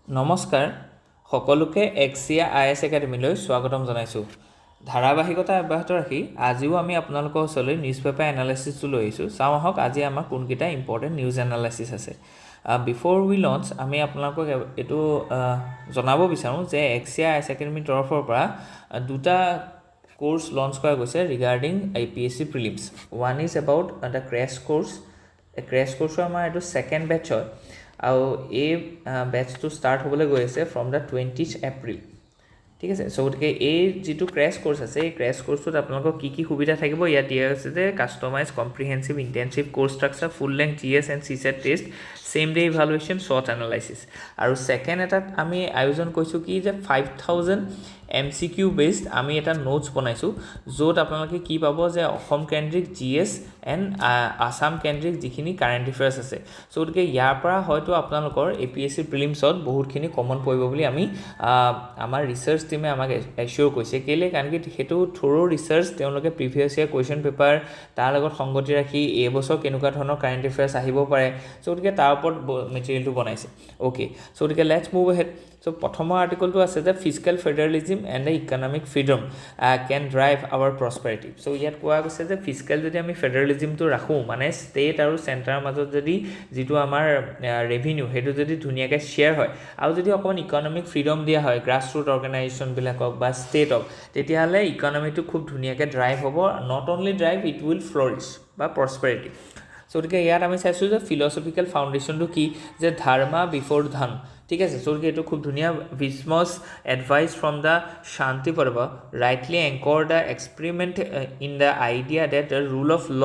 নমস্কাৰ সকলোকে এক্সিয়া আইএছ একাডেমীলৈ স্বাগতম জনাইছোঁ। ধাৰাবাহিকতা অব্যাহত ৰাখি আজিও আমি আপোনালোকৰ ওচৰলৈ নিউজ পেপাৰ এনালাইচিছটো লৈ আহিছোঁ। চাওঁ আহক আজি আমাৰ কোনকেইটা ইম্পৰ্টেণ্ট নিউজ এনালাইচিছ আছে। বিফ'ৰ উই লঞ্চ আমি আপোনালোকক এইটো জনাব বিচাৰোঁ যে এক্সিয়া আইএছ একাডেমীৰ তৰফৰ পৰা দুটা কোৰ্চ লঞ্চ কৰা গৈছে regarding APSC prelims. One is about the crash course. Crash কোৰ্চৰ আমাৰ এইটো ছেকেণ্ড বেটছ হয় আৰু এই বেটছটো ষ্টাৰ্ট হ'বলৈ গৈ আছে ফ্ৰম দ্য 20th এপ্ৰিল। ঠিক আছে, চ' গতিকে এই যিটো ক্ৰেছ কোৰ্চ আছে এই ক্ৰেছ কোৰ্চটোত আপোনালোকৰ কি সুবিধা থাকিব ইয়াত দিয়া হৈছে যে customise comprehensive intensive course structure, full length GS and CSAT test, same day evaluation, short analysis. আৰু ছেকেণ্ড এটাত আমি আয়োজন কৰিছোঁ কি যে 5000 MCQ বেছড আমি এটা নোটছ বনাইছোঁ য'ত আপোনালোকে কি পাব যে অসম কেন্দ্ৰিক GS এণ্ড আছাম কেন্দ্ৰিক যিখিনি কাৰেণ্ট এফেয়াৰ্ছ আছে। চ' গতিকে ইয়াৰ পৰা হয়তো আপোনালোকৰ APSC প্ৰিলিমছত বহুতখিনি কমন পৰিব বুলি আমি আমাৰ ৰিচাৰ্চ টিমে আমাক এচিয়'ৰ কৰিছে। কেলৈ? কাৰণ কি সেইটো থ'ৰ' ৰিচাৰ্চ তেওঁলোকে প্ৰিভিয়াছ ইয়াৰ কুৱেশ্যন পেপাৰ তাৰ লগত সংগতি ৰাখি এইবছৰ কেনেকুৱা ধৰণৰ কাৰেণ্ট এফেয়াৰ্ছ আহিব পাৰে, চ' গতিকে তাৰ ওপৰত মেটেৰিয়েলটো বনাইছে। অ'কে, চ' গতিকে লেটছ মুভ এহেড। চ' প্ৰথমৰ আৰ্টিকলটো আছে যে fiscal federalism and the economic freedom can drive our prosperity. So' ইয়াত কোৱা গৈছে যে ফিজিকেল যদি আমি ফেডাৰেলিজিমটো ৰাখোঁ, মানে ষ্টেট আৰু চেণ্টাৰৰ মাজত যদি যিটো আমাৰ ৰেভিনিউ সেইটো যদি ধুনীয়াকৈ শ্বেয়াৰ হয় আৰু যদি অকণমান ইকনমিক ফ্ৰীডম দিয়া হয় গ্ৰাছ ৰুট অৰ্গেনাইজেশ্যনবিলাকক বা ষ্টেটক, তেতিয়াহ'লে ইকনমিটো খুব ধুনীয়াকৈ ড্ৰাইভ হ'ব। Not only drive, it will flourish বা প্ৰস্পেৰিটি। চ' গতিকে ইয়াত আমি চাইছোঁ যে ফিলচফিকেল ফাউণ্ডেশ্যনটো কি যে ধৰ্মা বিফ'ৰ ধন। ঠিক আছে, চ' এইটো খুব ধুনীয়া ভিজমছ advice from the Shanti Parva rightly anchor the experiment in the idea that the rule of law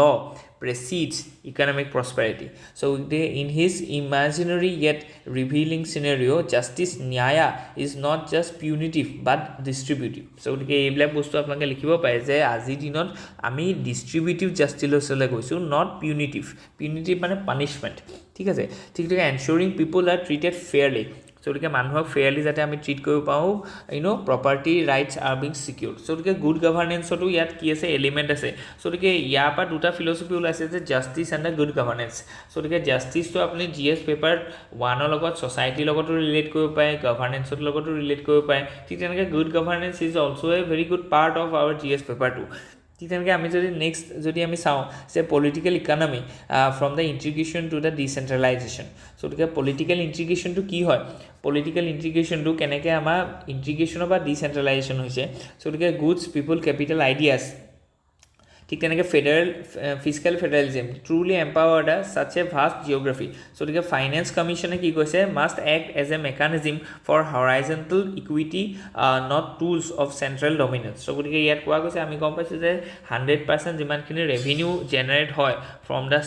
precedes economic prosperity. So in his imaginary yet revealing scenario, justice nyaya is not just punitive but distributive. So এইবিলাক বস্তু আপোনালোকে লিখিব পাৰে যে আজিৰ দিনত আমি distributive জাষ্টিছলৈ গৈছোঁ, নট পিউনিটিভ। পিউনিটিভ মানে পানিছমেণ্ট। ঠিক আছে, ঠিক তেনেকৈ ensuring people are treated fairly. So' গতিকে মানুহক ফেয়াৰলি যাতে আমি ট্ৰিট কৰিব পাৰোঁ, property rights are being secured. So' গতিকে গুড গভাৰ্নেন্সতো ইয়াত কি আছে এলিমেণ্ট আছে। চ' গতিকে ইয়াৰ পৰা দুটা ফিলচফি ওলাইছে যে justice and the good governance. So' গতিকে জাষ্টিছটো আপুনি GS পেপাৰ 1ৰ লগত ছ'চাইটিৰ লগতো ৰিলেট কৰিব পাৰে, গভাৰ্নেন্সৰ লগতো ৰিলেট কৰিব পাৰে। ঠিক তেনেকৈ good governance is also' a very good part of our GS paper 2। ঠিক তেনেকৈ আমি যদি নেক্সট যদি আমি চাওঁ যে political economy from the integration to the decentralisation. So' গতিকে পলিটিকেল ইণ্টিগ্ৰেশ্যনটো কি হয়, পলিটিকেল ইণ্টিগ্ৰেশ্যনটো কেনেকৈ আমাৰ ইণ্টিগ্ৰেশ্যনৰ পৰা ডিচেণ্ট্ৰেলাইজেশ্যন হৈছে। চ' গতিকে গুডছ পিপল কেপিটেল আইডিয়াছ। ঠিক তেনেকৈ fiscal federalism truly empower the such a vast geography. So' গতিকে ফাইনেন্স কমিশ্যনে কি কৈছে, must act as a mechanism for horizontal equity not tools of central dominance. So' গতিকে ইয়াত কোৱা গৈছে আমি গম পাইছোঁ যে 100% যিমানখিনি ৰেভিনিউ জেনেৰেট হয় ফ্ৰম দ্য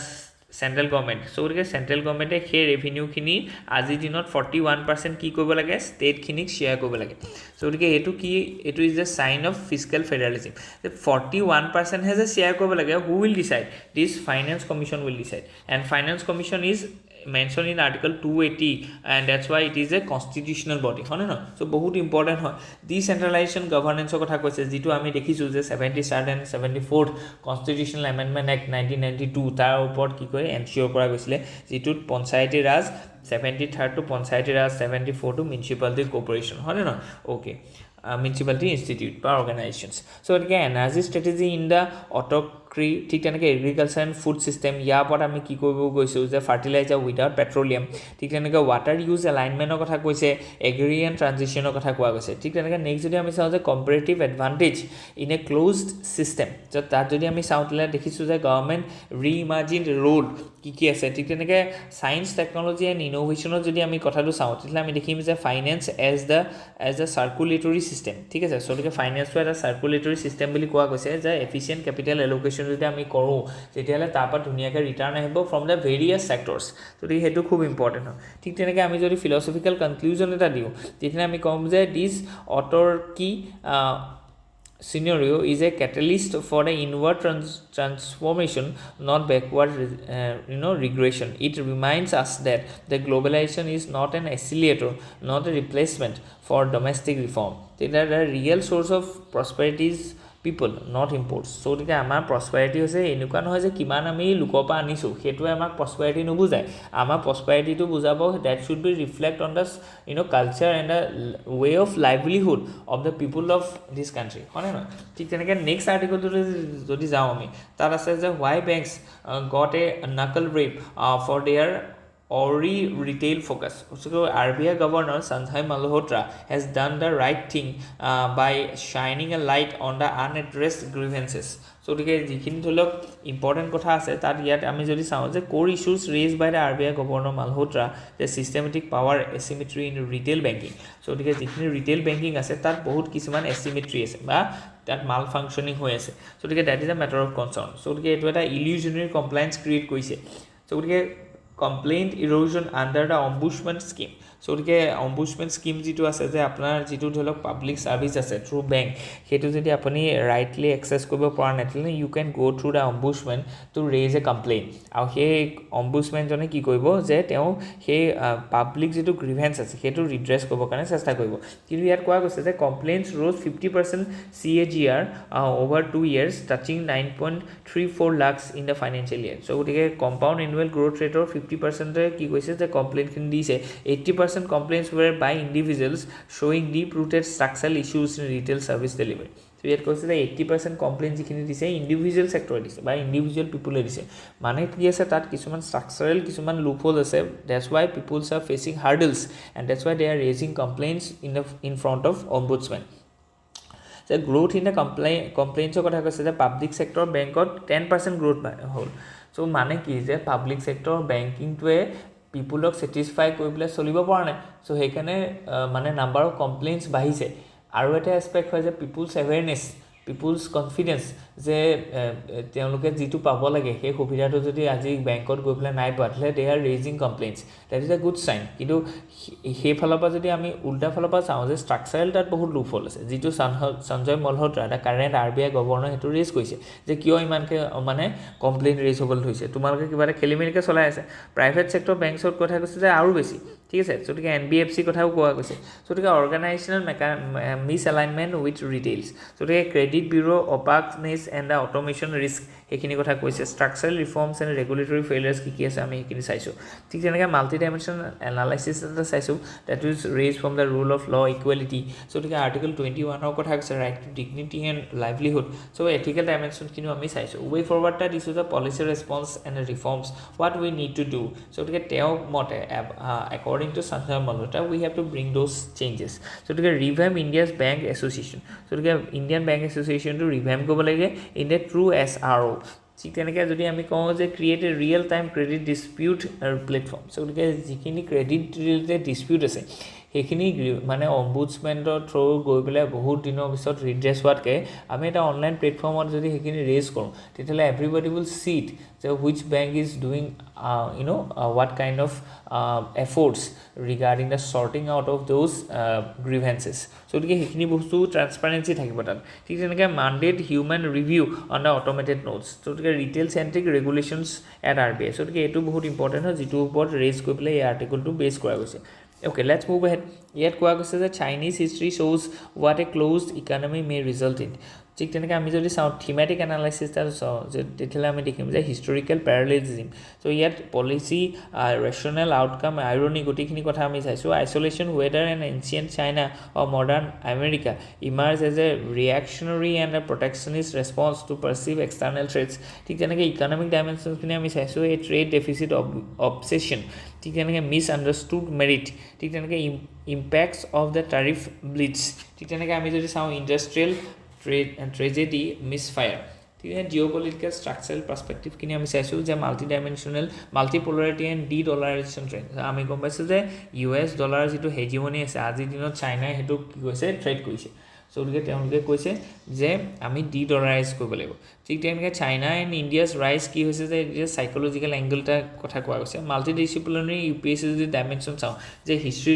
চেণ্ট্ৰেল গভৰ্ণমেণ্ট। চ' গতিকে চেণ্ট্ৰেল গভৰ্ণমেণ্টে সেই ৰেভিনিউখিনি আজিৰ দিনত 41% কি কৰিব লাগে, ষ্টেটখিনিক শ্বেয়াৰ কৰিব লাগে। চ' গতিকে এইটো কি, এইটো is a sign of fiscal federalism. 41%হে যে শ্বেয়াৰ কৰিব লাগে, who will decide? This finance commission will decide. And finance commission is mentioned in article 280 and that's why it is a constitutional body, হয় নহয়? চ' বহুত ইম্পৰ্টেণ্ট হয়। ডিচেণ্ট্ৰেলাইজেশ্যন গভাৰ্নেন্সৰ কথা কৈছে, যিটো আমি দেখিছোঁ যে 73rd and 74th constitutional amendment act 1992 তাৰ ওপৰত কি কৰে এনচিঅ'ৰ কৰা গৈছিলে, যিটোত Panchayati Raj 73rd Panchayati Raj, 74 municipality corporation, হয় নে নহয়? অ'কে, মিউনিচিপালিটি ইনষ্টিটিউট বা অৰ্গেনাইজেশ্যনছ। চ' গতিকে এনাৰ্জি ষ্ট্ৰেটেজি ইন দ্য অট'ক্ৰী, ঠিক তেনেকৈ এগ্ৰিকালচাৰ এণ্ড ফুড ছিষ্টেম, ইয়াৰ ওপৰত আমি কি কৰিব গৈছোঁ যে ফাৰ্টিলাইজাৰ উইদাউট পেট্ৰলিয়াম। ঠিক তেনেকৈ ৱাটাৰ ইউজ এলাইনমেণ্টৰ কথা কৈছে, এগ্ৰিৰিয়ান ট্ৰানজিশ্যনৰ কথা কোৱা গৈছে। ঠিক তেনেকৈ নেক্সট যদি আমি চাওঁ যে comparative advantage in a closed system, তাত যদি আমি চাওঁ তেতিয়াহ'লে দেখিছোঁ যে গভৰ্ণমেণ্ট ৰি-ইমাজিনড ৰোল কি আছে। ঠিক তেনেকৈ ছায়েন্স টেকনলজি এণ্ড ইন'ভেশ্যনত যদি আমি কথাটো চাওঁ তেতিয়াহ'লে আমি দেখিম যে finance as a circulatory system. ঠিক আছে, চ' গতিকে ফাইনেন্সটো এটা চাৰ্কুলেটৰী ছিষ্টেম বুলি কোৱা গৈছে যে এফিচিয়েণ্ট কেপিটেল এলোকেশ্যন যদি আমি কৰোঁ তেতিয়াহ'লে তাৰ পৰা ধুনীয়াকৈ ৰিটাৰ্ণ আহিব ফ্ৰম দ্য ভেৰিয়াছ ছেক্টৰ্ছ। গতিকে সেইটো খুব ইম্পৰ্টেণ্ট হয়। ঠিক তেনেকৈ আমি যদি ফিলচফিকেল কনক্লুজন এটা দিওঁ তেতিয়াহ'লে আমি ক'ম যে দিছ অট'ৰকি scenario is a catalyst for the inward transformation, not backward regression. It reminds us that the globalization is not an accelerator, not a replacement for domestic reform. That the real source of prosperity is people not imports so' গতিকে আমাৰ প্ৰস্পাৰিটি হৈছে এনেকুৱা নহয় যে কিমান আমি লোকৰ পৰা আনিছোঁ সেইটোৱে আমাক প্ৰস্পাৰিটি নুবুজায় আমাৰ প্ৰস্পাৰিটিটো বুজাব that should be reflect on the culture and the way of livelihood of the people of this country হয়নে নহয় ঠিক তেনেকৈ নেক্সট আৰ্টিকলটোলৈ যদি যাওঁ আমি তাত আছে যে why banks got a knuckle rap for their Ori retail focus. So RBI Governor Sanjay Malhotra has done the right thing by shining a light on the unaddressed grievances. So যিখিনি ধৰি লওক important কথা আছে তাত ইয়াত আমি যদি চাওঁ যে core issues raised by the RBI Governor Malhotra the systematic power asymmetry in retail banking. So যিখিনি ৰিটেইল বেংকিং আছে তাত বহুত কিছুমান asymmetry আছে বা তাত মাল ফাংচনিং হৈ আছে so that is a matter of concern. So এইটো এটা illusionary compliance create কৰিছে so complaint erosion under the ombudsman scheme so ombudsman scheme যিটো আছে যে আপোনাৰ যিটো ধৰি লওক পাব্লিক সাৰ্ভিস আছে থ্ৰু বেংক হেতু যদি আপুনি ৰাইটলি এক্সেস কৰিব পৰা নাছিলে you can go through the ombudsman to raise a complaint আৰু সেই ombudsman জনে কি কৰিব যে তেওঁ সেই পাব্লিক যিটো গ্ৰিভেন্স আছে হেতু ৰিড্ৰেছ কৰিব কাৰণে চেষ্টা কৰিব কিন্তু ইয়াত কোৱা গৈছে যে complaints rose 50% CAGR over 2 years touching 9.34 lakhs in the financial year so গতিকে compound annual growth rate of 50% কি কৈছে যে কমপ্লেইন খিনি দিছে 80% complaints were by individuals showing deep-rooted structural issues in retail service delivery. So ইয়াত কৈছে যে 80% complaints যিখিনি দিছে ইন্ডিভিজুৱেল সেক্টৰ দিছে বা ইন্ডিভিজুৱেল পিপলে দিছে মানে কি আছে তাত কিছুমান স্ট্ৰাকচাৰেল কিছুমান লুপহোল আছে that's why people are facing hurdles and that's why they are raising complaints in front of ombudsman. The growth in the complaints কথা কৈছে যে পাব্লিক সেক্টৰ বেংকত 10% গ্ৰোথ হ'ল so মানে কি যে পাব্লিক সেক্টৰ বেংকিংটোৱে পিপলক স্যাটিসফাই কৰিবলৈ চলিব পৰা নাই সো হেকানে মানে নাম্বাৰ অফ কমপ্লেইন্টস বাঢ়িছে আৰু এটা এসপেক্ট হয় যে পিপলস অ্যাৱেৰনেস পিপলস কনফিডেন্স যে তেওঁলোকে যেটো পাব লাগে সেই সুবিধাটো যদি আজি বেংকত গৈ পেলাই নাই পাতলে they are raising complaints that is a good sign কিন্তু সেই ফলৰ পৰা যদি আমি উল্টা ফলৰ পৰা চাওঁ যে স্ট্ৰাকচাৰেল তাত বহুত লুপহোল আছে যেটো সঞ্জয় মলহোত্ৰা দা কাৰেন্ট আৰবিআই গভৰ্ণৰ হেতু ৰেজ কৰিছে যে কিয় ইমানকে মানে কমপ্লেইন ৰেজ হ'বল হৈছে তোমালোকে কিবা এটা খেলিমেলিকে চলাই আছে প্ৰাইভেট সেক্টৰ বেংকছৰ কথা কৈছে যে আৰু বেছি ঠিক আছে সো ঠিক এনবিএফসি কথাও কোৱা গৈছে সো ঠিক organisational misalignment with retails so ঠিক credit bureau opaqueness and the automation risk হেখিনি কথা কৈছে structural reforms and regulatory failures কি আছে আমি হেখিনি চাইছো ঠিক তেনেকৈ মাল্টি ডাইমেনশনাল এনালাইসিস এটা চাইছো that is raise from the rule of law equality so ঠিক আৰ্টিকল 21 ৰ কথা কৈছে right to dignity and livelihood so ethical dimension কিনো আমি চাইছো way forward that is the policy response and reforms what we need to do so ঠিক তেওঁ মতে according to Sanjay Malhotra we have to bring those changes so to revamp India's bank association so to Indian bank association to revamp কৰিব লাগে in a true SRO ঠিক তেনেকৈ যদি আমি কওঁ যে create a real time credit dispute platform so গতিকে যিখিনি ক্ৰেডিট ৰিলেটেড ডিসপিউট আছে হেখিনি মানে অম্বুডসমেন্টৰ থ্ৰু গৈ পেলাই বহুত দিনৰ পিছত ৰিড্ৰেছ হোৱাতকৈ আমি এটা অনলাইন প্লেটফৰ্মত যদি হেখিনি ৰেজ কৰোঁ তেতিয়াহ'লে এভৰিবডি উইল সি ইট যে which bank is doing what kind of efforts regarding the sorting out of those grievances so গতিকে হেখিনি বস্তু ট্ৰান্সপাৰেন্সি থাকিব তাত ঠিক তেনেকৈ mandate human review on the automated notes so গতিকে retail centric regulations at RBI so গতিকে এটো বহুত ইম্পৰ্টেন্ট হয় যেটো ওপৰত ৰেজ কৰি পেলাই এই আৰ্টিকলটো বেস কৰা গৈছে Okay, let's move ahead. Yet কোৱা গৈছে যে Chinese history shows what a closed economy may result in. ঠিক তেনেকৈ আমি যদি চাওঁ থিমেটিক এনালাইসিস তাৰ চাওঁ যে তেতিয়ালে আমি দেখিম যে হিষ্টৰিকেল প্যাৰালেলিজম সো ইয়াত পলিসি ৰেশনাল আউটকাম আইৰনি গটিখিনি কথা আমি চাইছো isolation whether and ancient China or modern America emerge as a reactionary and a protectionist response to perceived external threats ঠিক তেনেকৈ ইকনমিক ডাইমেনশনখিনি আমি চাইছো এই ট্ৰেড ডেফিসিট অবসেশন ঠিক তেনেকৈ মিসআন্ডাৰস্টুড মেৰিট ঠিক তেনেকৈ impacts of the tariff blitz ঠিক তেনেকৈ আমি যদি চাওঁ ইণ্ডাষ্ট্ৰিয়েল tragedy misfire ঠিক আছে জিওপলিটিক্যাল স্ট্ৰাকচাৰাল পাৰ্সপেক্টিভ কিনে আমি চাইছো যে multi dimensional multipolarity and de dollarisation trade আমি গম পাইছো যে ইউএছ ডলাৰ যেটো হেজিমনি আছে আজিৰ দিনত চাইনাই হেতু কি কৈছে ট্ৰেড কৰিছে সো গতিকে তেওঁলোকে কৈছে যে আমি ডি ডলাৰাইজ কৰিব লাগিব ঠিক তেনেকৈ চাইনা এণ্ড ইণ্ডিয়াছ ৰাইজ কি হৈছে যে এটা সাইকোলজিক্যাল এংগলটা কথা কোৱা গৈছে মাল্টি ডিসিপ্লিনাৰী ইউপিএসসি যদি ডাইমেনশন চাওঁ যে হিষ্ট্ৰী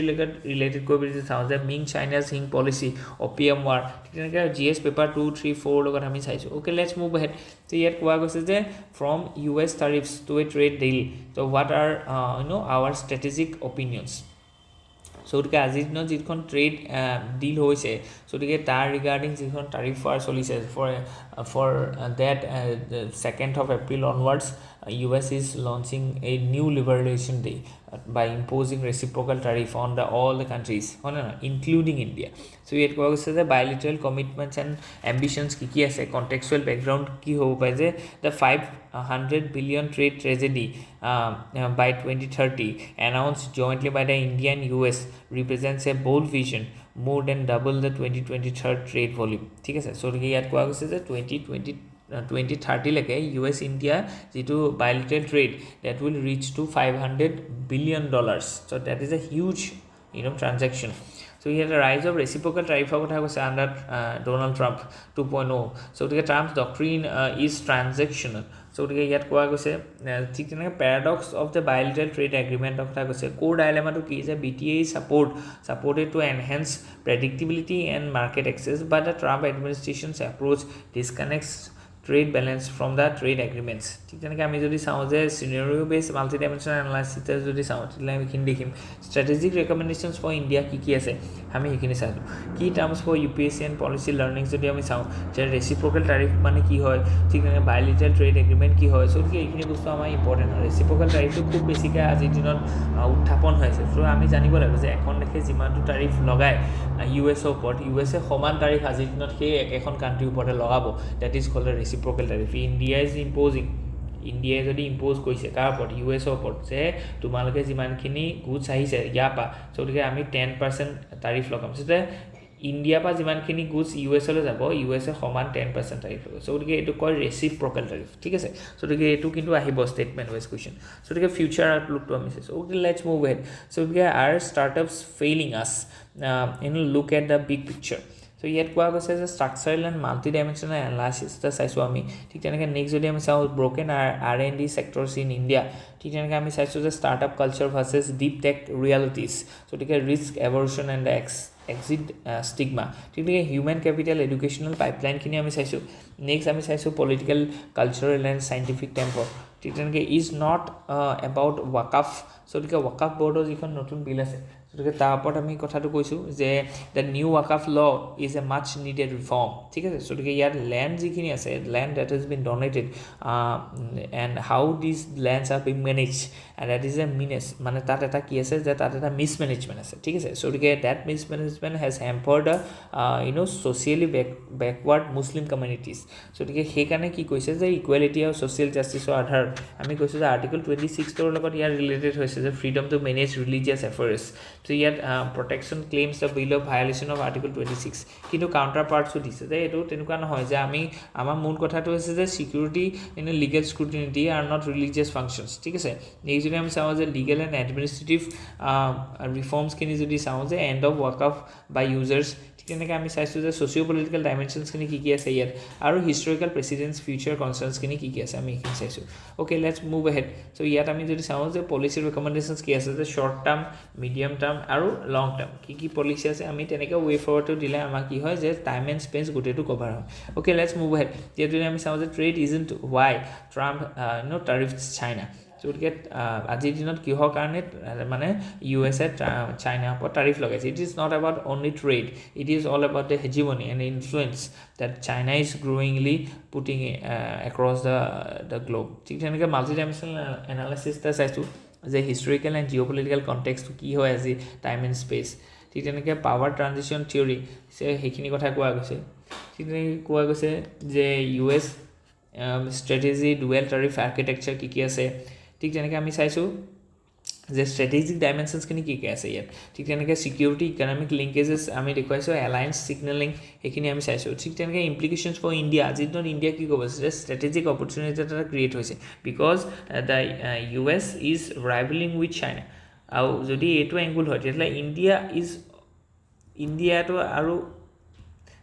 ৰিলেটেড কৰিব যদি চাওঁ যে মিং চাইনাজ হিং পলিসি অপিয়াম ৱাৰ ঠিক তেনেকৈ জিএছ পেপাৰ 2 3 4 লগত আমি চাইছো ওকে লেটস মুভ ahead তো ইয়াত কোৱা গৈছে যে from US tariffs to a trade deal so what are our strategic opinions so গতিকে আজিৰ দিনত যিখন ট্ৰেড ডিল হৈছে সো গতিকে তাৰ ৰিগাৰ্ডিং যিখন টাৰিফ ফাৰ চলিছে for that 2nd of April onwards US is launching a new liberalization day by imposing reciprocal tariff on all the countries including India. So yet কোৱা গৈছে যে bilateral commitments and ambitions কি আছে contextual background কি হ'ব পাৰে যে the 500 billion trade tragedy by 2030 announced jointly by the India and US represents a bold vision more than double the 2023 trade volume ঠিক আছে সো ইয়াত কোৱা গৈছে যে 2030 লৈকে US India যিটো bilateral trade that will reach to $500 billion. So that is a huge transaction. So here the rise of reciprocal tariff কথা কৈছে under Donald Trump 2.0. So the Trump's doctrine is transactional. So the ইয়াত কোৱা গৈছে ঠিক তেনেকৈ paradox of the bilateral trade agreement কথা কৈছে core dilemma to কি যে BTA supported to enhance predictability and market access, but the Trump administration's approach disconnects trade balance from the trade agreements ঠিক তেনেকৈ আমি যদি চাওঁ যে scenario based multi dimensional analysis যদি চাওঁ তেতিয়াহ'লে আমি এইখিনি দেখিম strategic recommendations for India কি আছে আমি এইখিনি চাইছোঁ key terms for UPSC and policy learnings যদি আমি চাওঁ যে reciprocal tariff মানে কি হয় ঠিক তেনেকৈ bilateral trade agreement কি হয় সো এইখিনি বস্তু আমাৰ ইম্পৰ্টেণ্ট হয় reciprocal tariffটো খুব বেছিকৈ আজিৰ দিনত উত্থাপন হৈছে সো আমি জানিব লাগিব যে এখন দেশে যিমানটো টাৰিফ লগায় ইউএছৰ ওপৰত ইউএছএ সমান টাৰিফ আজিৰ দিনত সেই একেখন কাণ্ট্ৰিৰ ওপৰতে লগাব that is called reciprocal tariff. India is imposing ইণ্ডিয়াই যদি ইম্প'জ কৰিছে কাৰ ওপৰত ইউএছৰ ওপৰত যে তোমালোকে যিমানখিনি গুডছ আহিছে ইয়াৰ পৰা সো গতিকে আমি 10% টাৰিফ লগাম তেতিয়া ইণ্ডিয়াৰ পৰা যিমানখিনি গুডছ ইউএছলৈ যাব ইউএছএ সমান 10% টাৰিফ লগাব সো গতিকে এইটো কয় ৰেচিপ্ৰকেল টাৰিফ ঠিক আছে সো গতিকে এইটো কিন্তু আহিব ষ্টেটমেণ্ট ৱাইজ কুৱেশ্যন সো গতিকে ফিউচাৰ আউটলুকটো আমি চাইছোঁ গতিকে লেটছ মুভ এহেড সো গতিকে আৰ ষ্টাৰ্টআপছ ফেইলিং আছ look at the big picture so ইয়াত কোৱা গৈছে যে structural and multi dimensional analysis এটা চাইছোঁ আমি ঠিক তেনেকৈ নেক্সট যদি আমি চাওঁ ব্ৰকেন R&D চেক্টৰছ ইন ইণ্ডিয়া ঠিক তেনেকৈ আমি চাইছোঁ যে startup culture versus deep tech realities গতিকে risk aversion and exit stigma ঠিক তেনেকৈ হিউমেন কেপিটেল এডুকেশ্যনেল পাইপলাইনখিনি আমি চাইছোঁ নেক্সট আমি চাইছোঁ পলিটিকেল কালচাৰেল এণ্ড চাইণ্টিফিক টেম্পৰ ঠিক তেনেকৈ is not about Waqf so গতিকে ৱাকাফ বৰ্ডৰ যিখন নতুন বিল আছে গতিকে তাৰ ওপৰত আমি কথাটো কৈছোঁ যে the new Waqf law is a much needed reform ঠিক আছে সো গতিকে ইয়াত লেণ্ড যিখিনি আছে land that has been donated and how these lands are being manage and that is a manage মানে তাত এটা কি আছে যে তাত এটা মিছমেনেজমেণ্ট আছে ঠিক আছে সো গতিকে that mismanagement has hampered socially backward Muslim communities so গতিকে সেইকাৰণে কি কৈছে যে ইকুৱেলিটি আৰু ছ'চিয়েল জাষ্টিছৰ আধাৰত আমি কৈছোঁ যে আৰ্টিকল 26ৰ লগত ইয়াৰ ৰিলেটেড হৈছে যে freedom to manage religious affairs so ইয়াত protection claims the bill of violation of article 26 কিন্তু কাউণ্টাৰ পাৰ্টছো দিছে যে এইটো তেনেকুৱা নহয় যে আমাৰ মূল কথাটো হৈছে যে security in legal scrutiny are not religious functions ঠিক আছে নেক্সট যদি আমি চাওঁ যে লিগেল এণ্ড এডমিনিষ্ট্ৰেটিভ ৰিফৰ্মছখিনি যদি চাওঁ যে এণ্ড অফ ৱাকআফ বাই ইউজাৰ্ছ ঠিক তেনেকৈ আমি চাইছোঁ যে ছ'চিঅ' পলিটিকেল ডাইমেনশ্যনছখিনি কি আছে ইয়াত আৰু হিষ্টৰিকেল প্ৰেচিডেন্স ফিউচাৰ কনচাৰ্ণছখিনি কি আছে আমি এইখিনি চাইছোঁ অ'কে লেটছ মুভ এহেড চ' ইয়াত আমি যদি চাওঁ যে পলিচি ৰিকমেণ্ডেশ্যনছ কি আছে যে শ্বৰ্ট টাৰ্ম মিডিয়াম টাৰ্ম আৰু লং টাৰ্ম কি পলিচি আছে আমি তেনেকৈ ৱে ফৰৱাৰ্ডটো দিলে আমাৰ কি হয় যে টাইম এণ্ড স্পেচ গোটেইটো কভাৰ হয় অ'কে লেটছ মুভ এহেড ইয়াত যদি আমি চাওঁ যে trade isn't Y Trump tariff China গতিকে আজিৰ দিনত কিহৰ কাৰণে মানে USA চাইনাৰ ওপৰত টাৰিফ লগাইছে it is not about only trade it is all about the hegemony and influence that China is growingly putting across the globe ঠিক তেনেকৈ মাল্টি ডাইমেনশ্যনেল এনালাইচিছ এটা চাইছোঁ যে হিষ্টৰিকেল এণ্ড জিঅ' পলিটিকেল কণ্টেক্সটো কি হয় আজি টাইম এণ্ড স্পেচ ঠিক তেনেকৈ পাৱাৰ ট্ৰানজিশ্যন থিয়ৰী সেইখিনি কথা কোৱা গৈছে ঠিক তেনেকৈ কোৱা গৈছে যে US strategy dual tariff architecture কি আছে ঠিক তেনেকৈ আমি চাইছোঁ যে ষ্ট্ৰেটেজিক ডাইমেনশ্যনছখিনি কি আছে ইয়াত ঠিক তেনেকৈ ছিকিউৰিটি ইকনমিক লিংকেজেছ আমি দেখুৱাইছোঁ এলায়েন্স ছিগনেলিং সেইখিনি আমি চাইছোঁ ঠিক তেনেকৈ ইমপ্লিকেশ্যনছ ফৰ ইণ্ডিয়া আজিৰ দিনত ইণ্ডিয়া কি ক'ব যে ষ্ট্ৰেটেজিক অপৰচুনিটি এটা ক্ৰিয়েট হৈছে because the US is rivalling with China আৰু যদি এইটো এংগুল হয় তেতিয়াহ'লে ইণ্ডিয়াটো আৰু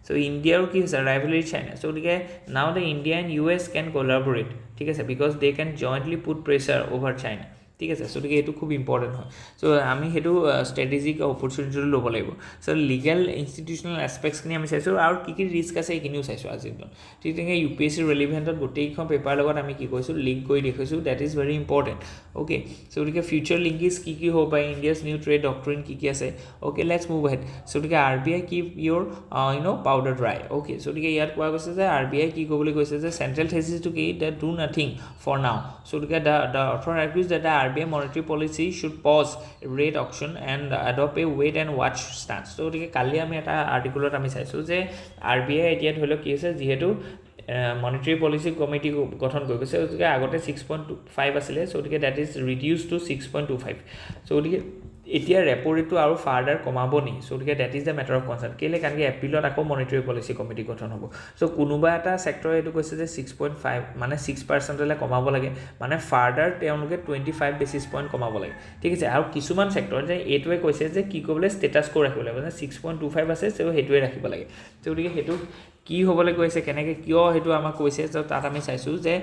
চ' ইণ্ডিয়াৰো কি হৈছে ৰাইভেলি চাইনা চ' গতিকে now the India and US can collaborate ঠিক আছে because they can jointly put pressure over China ঠিক আছে সো গতিকে এইটো খুব ইম্পৰ্টেণ্ট হয় সো আমি সেইটো ষ্ট্ৰেটেজিক অপৰচুনিটিটো ল'ব লাগিব সো লিগেল ইনষ্টিটিউচনেল এছপেক্টছখিনি আমি চাইছোঁ আৰু কি ৰিস্ক আছে এইখিনিও চাইছোঁ আজিৰ দিনত ঠিক তেনেকৈ UPSC ৰেলিভেণ্টত গোটেইখন পেপাৰ লগত আমি কি কৰিছোঁ লিংক কৰি দেখুৱাইছোঁ that is very important okay so গতিকে ফিউচাৰ লিংকেজ কি হ'ব পাৰে ইণ্ডিয়াছ নিউ ট্ৰেড ডক্ট্ৰিন কি আছে okay let's move ahead so গতিকে RBI keep your powder dry okay so গতিকে ইয়াত কোৱা গৈছে যে RBI কি ক'বলৈ কৈছে যে চেণ্ট্ৰেল থেচিছটো কি দ্যাট ডু নাথিং ফৰ নাও সো গতিকে the author argues that the RBI monetary policy should pause rate auction and adopt a wait and watch stance so গতিকে কালি আমি এটা আৰ্টিকলত আমি চাইছোঁ যে RBI এতিয়া ধৰি লওক কি আছে যিহেতু মনিটাৰী পলিচি কমিটি গঠন কৰি গৈছে গতিকে আগতে 6.5 আছিলে সো গতিকে that is reduce to 6.25 so গতিকে এতিয়া ৰেপো ৰেটটো আৰু ফাৰ্ডাৰ কমাব নি সো গতিকে that is the matter of concerned কেলৈ কাৰণ কি এপ্ৰিলত আকৌ মনিটাৰী পলিচি কমিটি গঠন হ'ব সো কোনোবা এটা ছেক্টৰে এইটো কৈছে যে 6.5 মানে 6%লৈ কমাব লাগে মানে ফাৰ্ডাৰ তেওঁলোকে 25 বেচিছ পইণ্ট কমাব লাগে ঠিক আছে আৰু কিছুমান ছেক্টৰ যে এইটোৱে কৈছে যে কি ক'বলৈ ষ্টেটাছ কো ৰাখিব লাগে মানে 6.25 আছে সো সেইটোৱে ৰাখিব লাগে সো গতিকে সেইটো কি হ'বলৈ কৈছে কেনেকৈ কিয় সেইটো আমাক কৈছে তো তাত আমি চাইছোঁ যে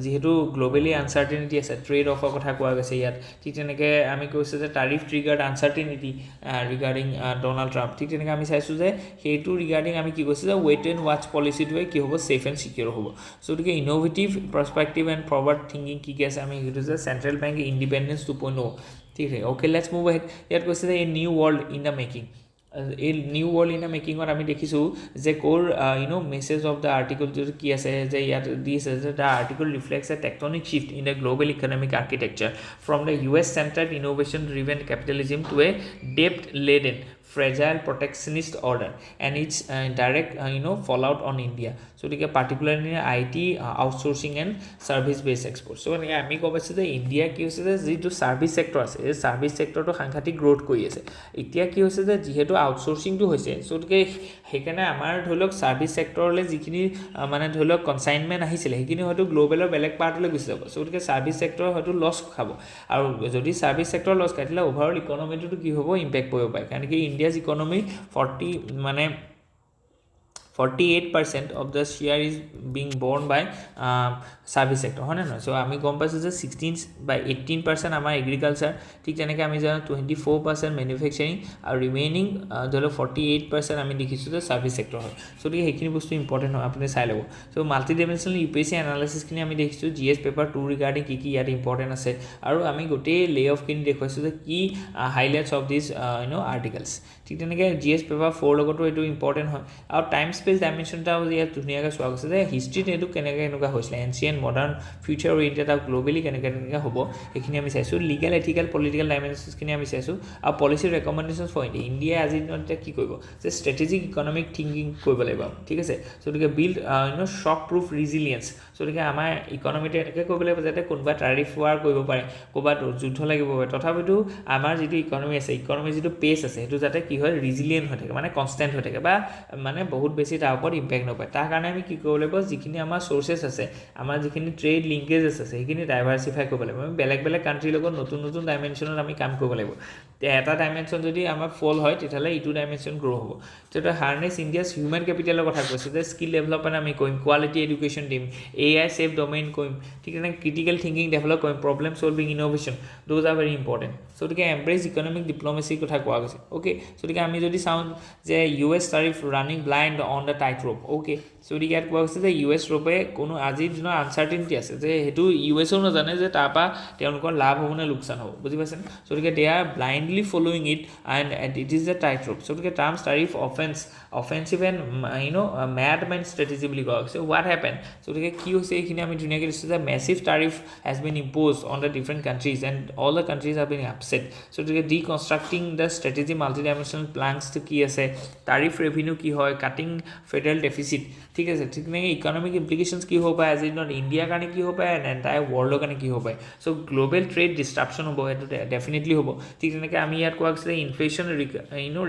যিহেতু গ্ল'বেলি আনচাৰ্টেনিটি আছে ট্ৰেড অফৰ কথা কোৱা গৈছে ইয়াত ঠিক তেনেকৈ আমি কৈছোঁ যে টাৰিফ ট্ৰিগাৰ্ড আনচাৰ্টেনিটি ৰিগাৰ্ডিং ডনাল্ড ট্ৰাম্প ঠিক তেনেকৈ আমি চাইছোঁ যে সেইটো ৰিগাৰ্ডিং আমি কি কৈছোঁ যে ৱেইট এণ্ড ৱাচ পলিচিটোৱে কি হ'ব ছেফ এণ্ড ছিকিউৰ হ'ব চ' গতিকে ইন'ভেটিভ পাৰ্সপেক্টিভ এণ্ড ফৰৱাৰ্ড থিংকিং কি আছে আমি সেইটো যে চেণ্ট্ৰেল বেংক ইণ্ডিপেণ্ডেঞ্চ 2.0 ঠিক আছে অ'কে লেটছ মুভ আহেড ইয়াত কৈছে যে a new world in the making এই নিউ ৱৰ্ল্ড ইন দ্য মেকিঙত আমি দেখিছোঁ যে ক'ৰ মেছেজ অফ দ্য আৰ্টিকল যিটো কি আছে যে ইয়াত দিছে যে the article reflects a tectonic shift in the global economic architecture from the US centered innovation driven capitalism to a depth laden fragile protectionist order and its direct fallout on India so like particularly in IT outsourcing and service based exports so আমি ক'ব পাইছোঁ যে India কি হৈছে যে যিটো service sector আছে এই ছাৰ্ভিচ ছেক্টৰটো সাংঘাতিক গ্ৰ'থ কৰি আছে এতিয়া কি হৈছে যে যিহেতু আউটচোৰ্চিংটো হৈছে চ' গতিকে সেইকাৰণে আমাৰ ধৰি লওক ছাৰ্ভিচ ছেক্টৰলৈ যিখিনি মানে ধৰি লওক কনচাইনমেণ্ট আহিছিলে সেইখিনি হয়তো গ্ল'বেলৰ বেলেগ পাৰ্টলৈ গুচি যাব চ' গতিকে ছাৰ্ভিচ ছেক্টৰ হয়তো লছ খাব আৰু যদি ছাৰ্ভিচ ছেক্টৰ লছ খায় তেতিয়াহ'লে অভাৰঅল ইকনমিটোতো কি হ'ব ইম্পেক্ট পৰিব পাৰে কাৰণ কি India's economy 48% of the share is being borne by service sector হয় নহয় সো আমি গম পাইছোঁ যে 18% আমাৰ এগ্ৰিকালচাৰ ঠিক তেনেকৈ আমি জানো 24% মেনুফেকচাৰিং আৰু ৰিমেইনিং ধৰি লওক 48% আমি দেখিছোঁ যে ছাৰ্ভিচ ছেক্টৰ হয় চ' গতিকে সেইখিনি বস্তু ইম্পৰ্টেণ্ট হয় আপুনি চাই ল'ব চ' মাল্টি ডাইমেনশ্যনেল UPSC এনালাইচিছখিনি আমি দেখিছোঁ GS পেপাৰ 2 ৰিগাৰ্ডিং কি ইয়াত ইম্পৰ্টেণ্ট আছে আৰু আমি গোটেই লে অফখিনি দেখুৱাইছোঁ যে কি হাইলাইটছ অফ দিছ আৰ্টিকেলছ ঠিক তেনেকৈ GS পেপাৰ 4 লগতো এইটো ইম্পৰ্টেণ্ট হয় আৰু টাইম স্পেচ ডাইমেনশ্যনটাও ইয়াত ধুনীয়াকৈ চোৱা গৈছে যে হিষ্ট্ৰীত এইটো কেনেকৈ এনেকুৱা হৈছিলে এনচিয়েণ্ট মডাৰ্ণ ফিউচাৰ অৰিয়েণ্টেড আৰু গ্ল'বেলি কেনেকৈ হ'ব সেইখিনি আমি চাইছোঁ লিগেল এথিকেল পলিটিকেল ডাইমেনশ্যনছখিনি আমি চাইছোঁ আৰু পলিচি ৰেকমেণ্ডেশ্যনছ ফৰ ইণ্ডিয়া ইণ্ডিয়াই আজিৰ দিনত এতিয়া কি কৰিব যে ষ্ট্ৰেটেজিক ইকনমিক থিংকিং কৰিব লাগিব ঠিক আছে চ' গতিকে বিল্ড শ্বক প্ৰুফ ৰিজিলিয়েঞ্চ চ' গতিকে আমাৰ ইকনমিটো এনেকৈ কৰিব লাগিব যাতে কোনোবা টাৰিফ ৱাৰ কৰিব পাৰে ক'ৰবাত যুদ্ধ লাগিব পাৰে তথাপিতো আমাৰ যিটো ইকনমি আছে ইকনমিৰ যিটো পেচ আছে সেইটো যাতে কি হয় ৰিজিলিয়েণ্ট হৈ থাকে মানে কনষ্টেণ্ট হৈ থাকে বা মানে বহুত বেছি তাৰ ওপৰত ইম্পেক্ট নপৰে তাৰ কাৰণে আমি কি কৰিব লাগিব যিখিনি আমাৰ চ'ৰ্চেছ আছে আমাৰ যিখিনি ট্ৰেড লিংকেজেছ আছে সেইখিনি ডাইভাৰ্চিফাই কৰিব লাগিব আমি বেলেগ বেলেগ কাণ্ট্ৰিৰ লগত নতুন নতুন ডাইমেনশ্যনত আমি কাম কৰিব লাগিব এটা ডাইমেনশ্যন যদি আমাৰ ফল হয় তেতিয়াহ'লে ইটো ডাইমেনশ্যন গ্ৰ' হ'ব তেতিয়া হাৰ্নেছ ইণ্ডিয়াছ হিউমেন কেপিটেলৰ কথা কৈছোঁ যে স্কিল ডেভেলপমেণ্ট আমি কৰিম কোৱালিটি এডুকেশ্যন দিম AI ছেফ ডমেইন কৰিম ঠিক তেনেকৈ ক্ৰিটিকেল থিংকিং ডেভেলপ কৰিম problem solving innovation those are very important so' গতিকে এম্ব্ৰেছ ইকনমিক ডিপ্ল'মেচিৰ কথা কোৱা গৈছে অ'কে চ' গতিকে আমি যদি চাওঁ যে US tariff running blind on the tight rope okay so' গতিকে ইয়াত কোৱা হৈছে যে US ৰ'পে কোনো আজিৰ দিনৰ আনচাৰ্টেনিটি আছে যে সেইটো USও নাজানে যে তাৰপৰা তেওঁলোকৰ লাভ হ'ব নে লোকচান হ'ব বুজি পাইছেনে চ' গতিকে they are blindly following it and it is the tightrope so' গতিকে terms tariff offensive and madman strategy বুলি কোৱা হৈছে হোৱাট হেপেন চ' গতিকে কি হৈছে এইখিনি আমি ধুনীয়াকৈ দিছোঁ যে massive tariff has been impose on the different countries and all the countries are been upset so' গতিকে deconstructing the strategy multi dimensional প্লানছটো কি আছে টাৰিফ ৰেভিনিউ কি হয় কাটিং ফেডাৰেল ডেফিচিট ঠিক আছে ঠিক তেনেকৈ ইকনমিক ইমপ্লিকেশ্যনছ কি হ'ব পাৰে আজিৰ দিনত ইণ্ডিয়াৰ কাৰণে কি হ'ব পাৰে এণ্ড এণ্টায়াৰ ৱৰ্ল্ডৰ কাৰণে কি হ'ব পাৰে চ' গ্ল'বেল ট্ৰেড ডিষ্ট্ৰাপশ্যন হ'ব সেইটো ডেফিনেটলি হ'ব ঠিক তেনেকৈ আমি ইয়াত কোৱা গৈছে ইনফ্লেশ্যন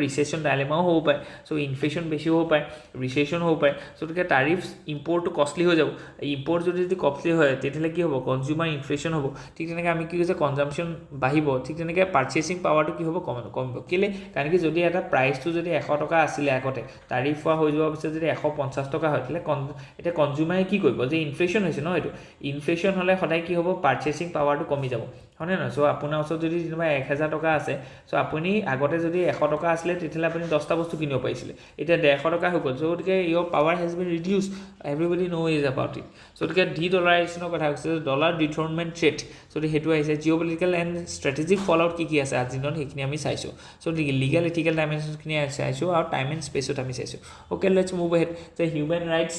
ৰিচেশ্যন ডাইলেমাও হ'ব পাৰে চ' ইনফ্লেশ্যন বেছি হ'ব পাৰে ৰিচেশ্যন হ'ব পাৰে চ' গতিকে টাৰিফ ইম্পৰ্টটো কষ্টলি হৈ যাব ইম্পৰ্ট যদি কষ্টলি হয় তেতিয়াহ'লে কি হ'ব কনজিউমাৰ ইনফ্লেশ্যন হ'ব ঠিক তেনেকৈ আমি কি কৈছে কনজাম্পশ্যন বাঢ়িব ঠিক তেনেকৈ পাৰ্চেচিং পাৱাৰটো কি হ'ব কমিব কেলৈ কাৰণ কি যদি এটা প্ৰাইচটো যদি 100 টকা আছিলে আগতে টাৰিফ হোৱা হৈ যোৱাৰ পিছত যদি 150 টকা হয় তেতিয়াহ'লে এতিয়া কনজিউমাৰে কি কৰিব যে ইনফ্লেশ্যন হৈছে ন এইটো ইনফ্লেশ্যন হ'লে সদায় কি হ'ব পাৰ্চেচিং পাৱাৰটো কমি যাব হয়নে নহয় চ' আপোনাৰ ওচৰত যদি যেনিবা 1000 টকা আছে চ' আপুনি আগতে যদি 100 টকা আছিলে তেতিয়াহ'লে আপুনি 10টা বস্তু কিনিব পাৰিছিলে এতিয়া 150 টকা হৈ গ'ল চ' গতিকে your power has been reduce everybody know is about it so' গতিকে ডলাৰাইজেশ্যনৰ কথা কৈছে ডলাৰ ডিথৰণমেণ্ট থ্ৰেট যদি সেইটো আহিছে Jio' political and strategic fall out কি আছে আজিৰ দিনত সেইখিনি আমি চাইছোঁ চ' লিগেল ইথিকেল ডাইমেনশ্যনখিনি চাইছোঁ আৰু টাইম এণ্ড স্পেচত আমি চাইছোঁ অ'কে লেটছ মুভ এহেড যে human rights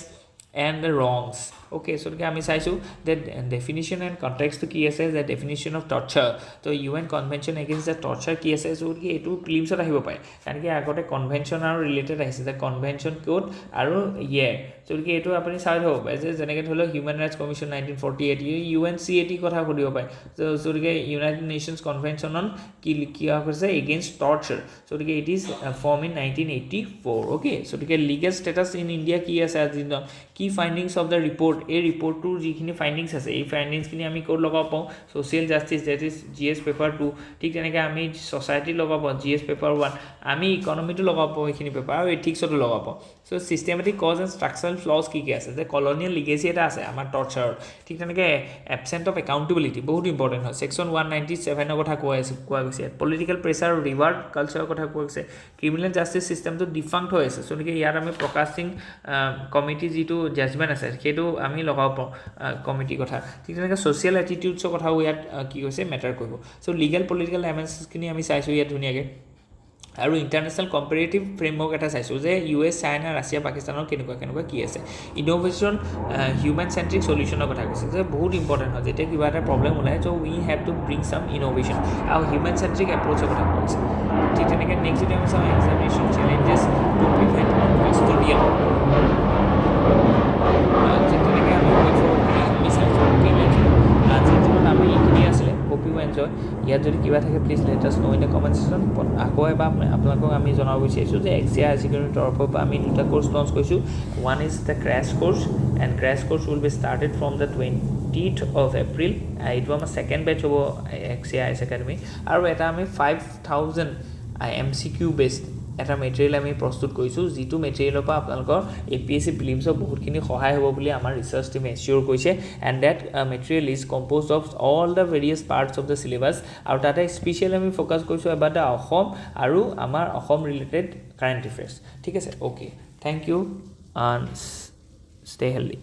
and the wrongs okay so আমি চাইছো that definition and context কি আছে the definition of torture so UN convention against the torture কি আছে so কি এটো ক্লিমছত আহিব পাৰে কাৰণ কি আগতে কনভেনশন আৰু ৰিলেটেড আহিছে the convention code আৰু year so কি এটো আপুনি চাই হ'ব পাৰে যে যেনেকৈ ধৰিলো হিউম্যান ৰাইটছ কমিশন 1948 UNCAT কথা সুধিব পাৰে so কি ইউনাইটেড নেশনস কনভেনশন অন কি কৈছে against torture so কি it is formed in 1984 okay so কি legal status in India কি আছে আজি কি ফাইন্ডিংস অফ দ্য ৰিপৰ্ট এই ৰিপৰ্টটোৰ যিখিনি ফাইন্ডিংস আছে এই ফাইন্ডিংসখিনি আমি ক'ত লগাব পাওঁ social justice that is GS paper 2 ঠিক তেনেকৈ আমি সোসাইটি লগাব পাওঁ জিএস পেপাৰ 1 আমি ইকনমিটো লগাব পাওঁ এইখিনি পেপাৰ আৰু এথিক্সটো লগাব পাওঁ so systematic cause and structural flaws কি আছে যে কলোনিয়েল লিগেসি এটা আছে আমাৰ টৰ্চাৰ ঠিক তেনেকৈ এবসেন্ট অফ একাউন্টেবিলিটি বহুত ইম্পৰ্টেন্ট হয় সেকশন 197 ৰ কথা কোৱা গৈছে পলিটিক্যাল প্ৰেছাৰ আৰু ৰিৱাৰ্ড কালচাৰৰ কথা কোৱা গৈছে ক্ৰিমিনেল জাস্টিস সিস্টেমটো ডিফাংক্ট হৈ আছে সো নেকি ইয়াত আমি প্ৰকাশিং কমিটি যিটো জাজমেন্ট আছে সেইটো আমি লগাব পাওঁ কমিটি কথা ঠিক তেনেকৈ সোশ্যাল এটিটিউডছৰ কথাও ইয়াত কি কৈছে মেটাৰ কৰিব সো লিগেল পলিটিক্যাল ডাইমেনশ্যনখিনি আমি চাইছোঁ ইয়াত ধুনীয়াকৈ আৰু ইণ্টাৰনেশ্যনেল কম্পেৰেটিভ ফ্ৰেমৱৰ্ক এটা চাইছোঁ যে US চাইনা ৰাছিয়া পাকিস্তানৰ কেনেকুৱা কি আছে ইনোভেশ্যন হিউমেন চেন্ট্ৰিক সলিউশ্যনৰ কথা কৈছে যে বহুত ইম্পৰ্টেণ্ট হয় যেতিয়া কিবা এটা প্ৰব্লেম ওলায় চ' উই হেভ টু ব্ৰিং চাম ইনোভেশ্যন আৰু হিউমেন চেন্ট্ৰিক এপ্ৰ'চৰ কথা কৈছে ঠিক তেনেকৈ নেক্সট যদি আমি চাওঁ এক্সামিনেশ্যন চেলেঞ্জেছ টু প্ৰিভেণ্ট কাষ্টডিয়াল তেনেকৈ আমি বিচাৰিছোঁ আজিৰ দিনত আমি এইখিনি আছিলে hope you enjoy ইয়াত যদি কিবা থাকে please let us know in the comment section আকৌ এবাৰ আপোনালোকক আমি জনাব বিচাৰিছোঁ যে Axia Ias তৰফৰ পৰা আমি দুটা কোৰ্চ লঞ্চ কৰিছোঁ one is the crash course and crash course will be started from the 20th of April এইটো আমাৰ সেকেন্ড বেচ হ'ব Axia Ias Academy আৰু এটা আমি 5000 MCQ based এটা মেটেৰিয়েল আমি প্ৰস্তুত কৰিছোঁ যিটো মেটেৰিয়েলৰ পৰা আপোনালোকৰ APSC প্ৰিলিমছৰ বহুতখিনি সহায় হ'ব বুলি আমাৰ ৰিসাৰ্চ টিম এচিউৰ কৰিছে and that material is composed of all the various parts of the syllabus আৰু তাতে স্পেচিয়েল আমি ফ'কাছ কৰিছোঁ এবাৰ দ্য অসম আৰু আমাৰ অসম ৰিলেটেড কাৰেণ্ট এফেয়াৰ্ছ ঠিক আছে okay thank you and stay healthy